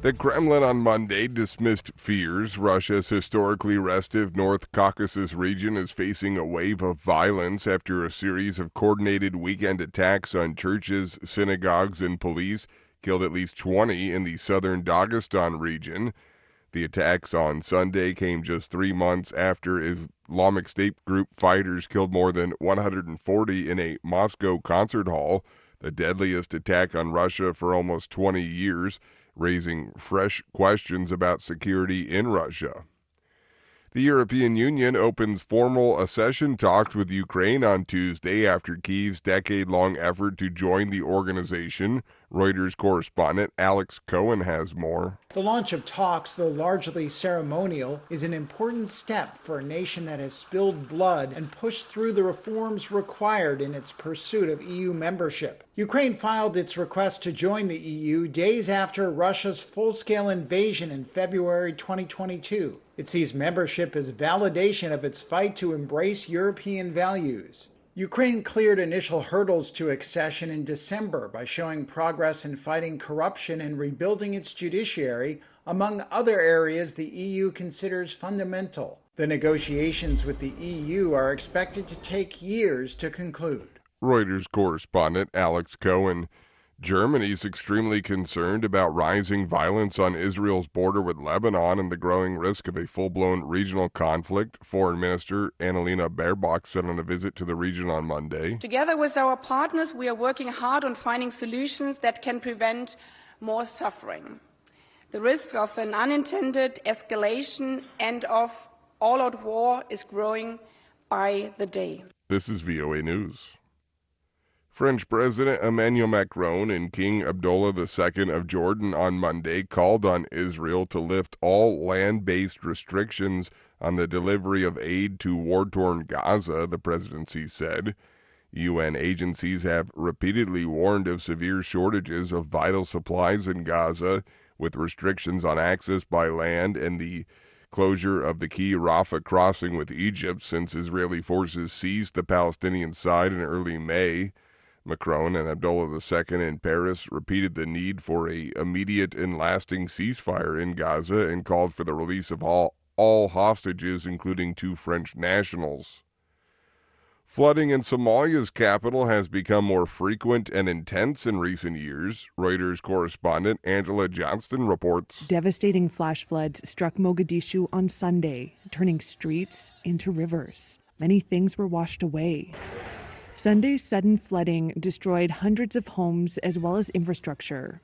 The Kremlin on Monday dismissed fears Russia's historically restive North Caucasus region is facing a wave of violence after a series of coordinated weekend attacks on churches, synagogues, and police killed at least 20 in the southern Dagestan region. The attacks on Sunday came just 3 months after Islamic State group fighters killed more than 140 in a Moscow concert hall, the deadliest attack on Russia for almost 20 years, raising fresh questions about security in Russia. The European Union opens formal accession talks with Ukraine on Tuesday after Kyiv's decade-long effort to join the organization. Reuters correspondent Alex Cohen has more. The launch of talks, though largely ceremonial, is an important step for a nation that has spilled blood and pushed through the reforms required in its pursuit of EU membership. Ukraine filed its request to join the EU days after Russia's full-scale invasion in February 2022. It sees membership as validation of its fight to embrace European values. Ukraine cleared initial hurdles to accession in December by showing progress in fighting corruption and rebuilding its judiciary, among other areas the EU considers fundamental. The negotiations with the EU are expected to take years to conclude. Reuters correspondent Alex Cohen. Germany's extremely concerned about rising violence on Israel's border with Lebanon and the growing risk of a full-blown regional conflict, Foreign Minister Annalena Baerbock said on a visit to the region on Monday. Together with our partners, we are working hard on finding solutions that can prevent more suffering. The risk of an unintended escalation and of all-out war is growing by the day. This is VOA News. French President Emmanuel Macron and King Abdullah II of Jordan on Monday called on Israel to lift all land-based restrictions on the delivery of aid to war-torn Gaza, the presidency said. UN agencies have repeatedly warned of severe shortages of vital supplies in Gaza, with restrictions on access by land and the closure of the key Rafah crossing with Egypt since Israeli forces seized the Palestinian side in early May. Macron and Abdullah II in Paris repeated the need for an immediate and lasting ceasefire in Gaza and called for the release of all hostages, including 2 French nationals. Flooding in Somalia's capital has become more frequent and intense in recent years. Reuters correspondent Angela Johnston reports. Devastating flash floods struck Mogadishu on Sunday, turning streets into rivers. Many things were washed away. Sunday's sudden flooding destroyed hundreds of homes as well as infrastructure.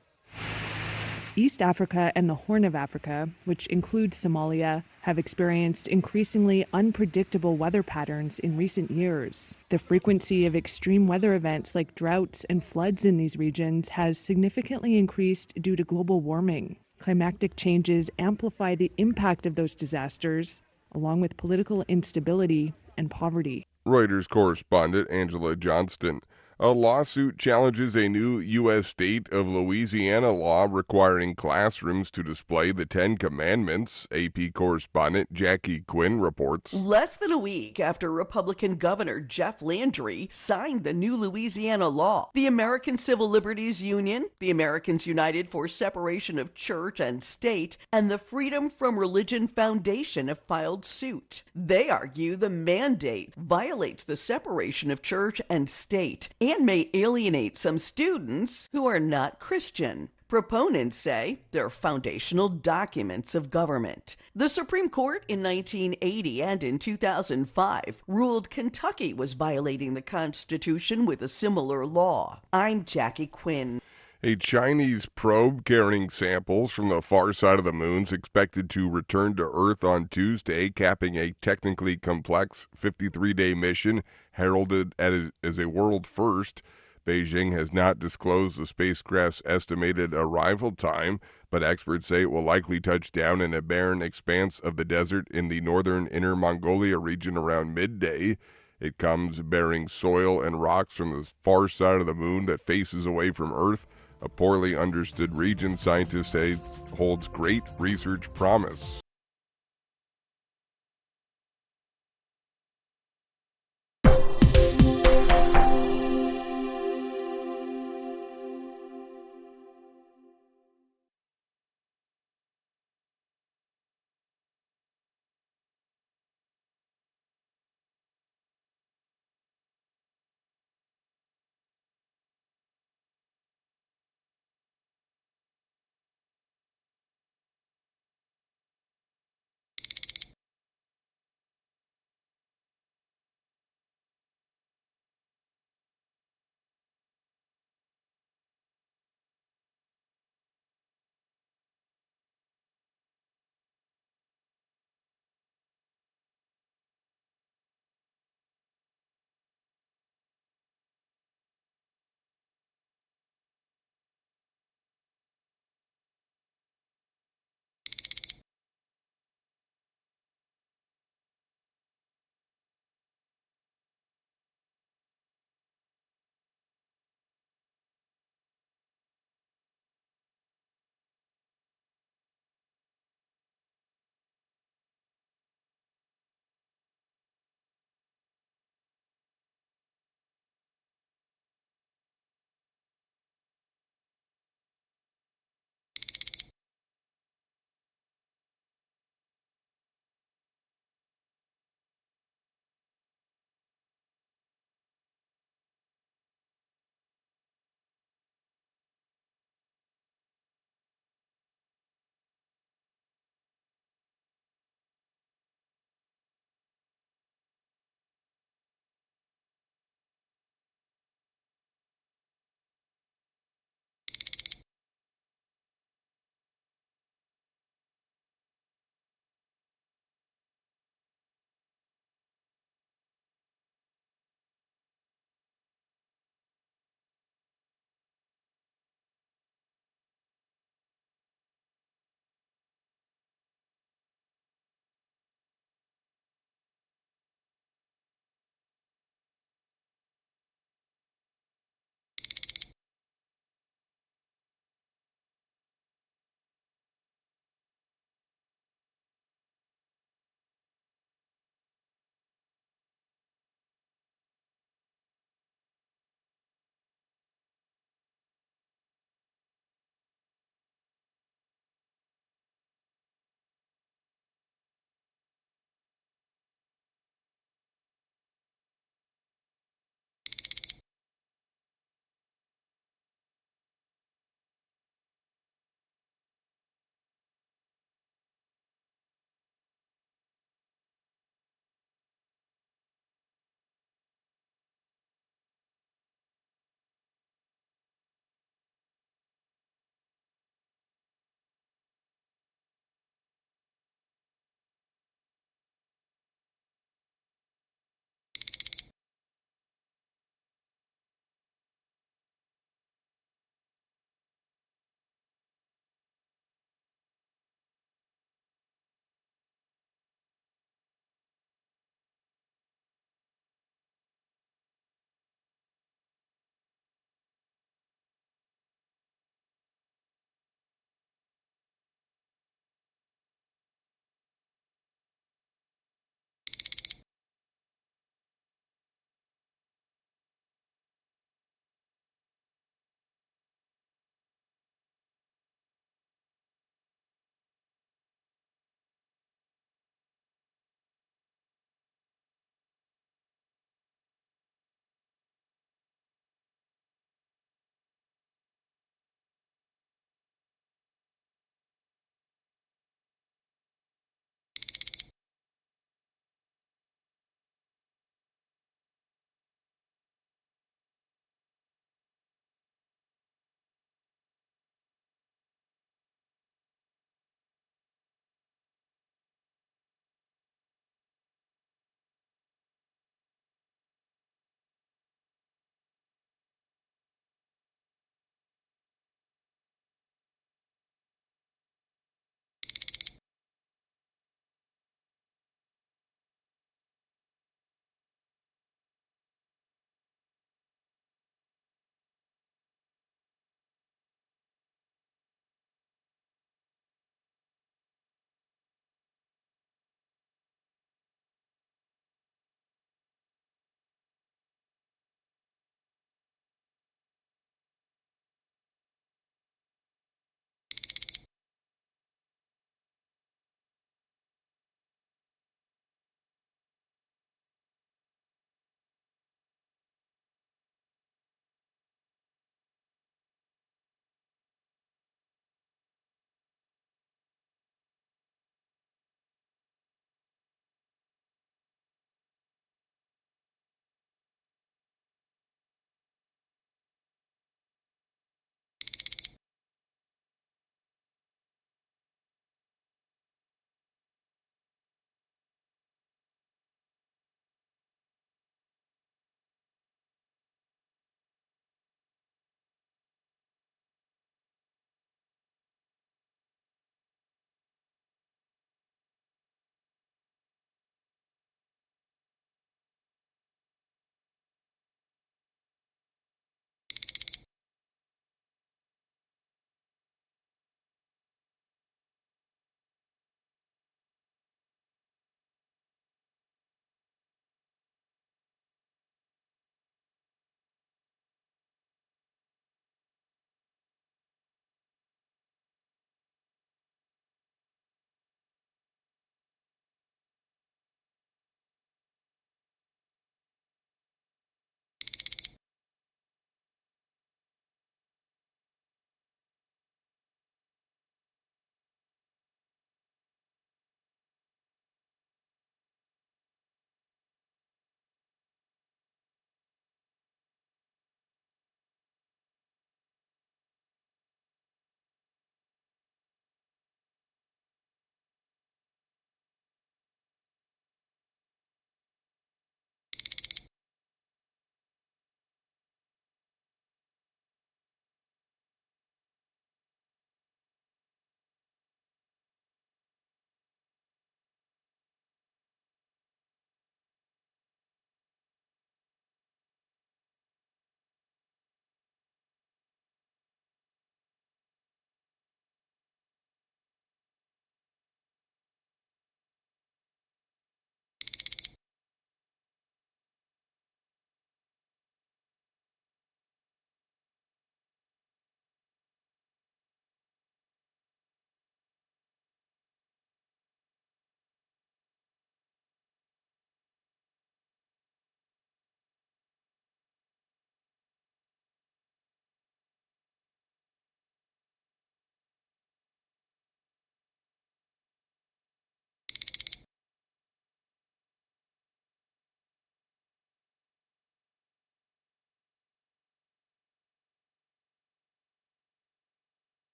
East Africa and the Horn of Africa, which includes Somalia, have experienced increasingly unpredictable weather patterns in recent years. The frequency of extreme weather events like droughts and floods in these regions has significantly increased due to global warming. Climatic changes amplify the impact of those disasters, along with political instability and poverty. Reuters correspondent Angela Johnston. A lawsuit challenges a new U.S. state of Louisiana law requiring classrooms to display the 10 Commandments, AP correspondent Jackie Quinn reports. Less than a week after Republican Governor Jeff Landry signed the new Louisiana law, the American Civil Liberties Union, the Americans United for Separation of Church and State, and the Freedom from Religion Foundation have filed suit. They argue the mandate violates the separation of church and state and may alienate some students who are not Christian. Proponents say they're foundational documents of government. The Supreme Court in 1980 and in 2005 ruled Kentucky was violating the Constitution with a similar law. I'm Jackie Quinn. A Chinese probe carrying samples from the far side of the moon is expected to return to Earth on Tuesday, capping a technically complex 53-day mission heralded as a world first. Beijing has not disclosed the spacecraft's estimated arrival time, but experts say it will likely touch down in a barren expanse of the desert in the northern Inner Mongolia region around midday. It comes bearing soil and rocks from the far side of the moon that faces away from Earth, a poorly understood region scientists say holds great research promise.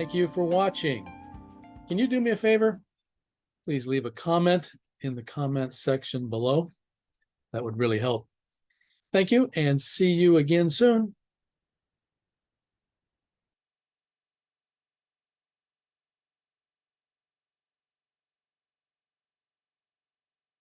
Thank you for watching. Can you do me a favor? Please leave a comment in the comments section below. That would really help. Thank you, and see you again soon.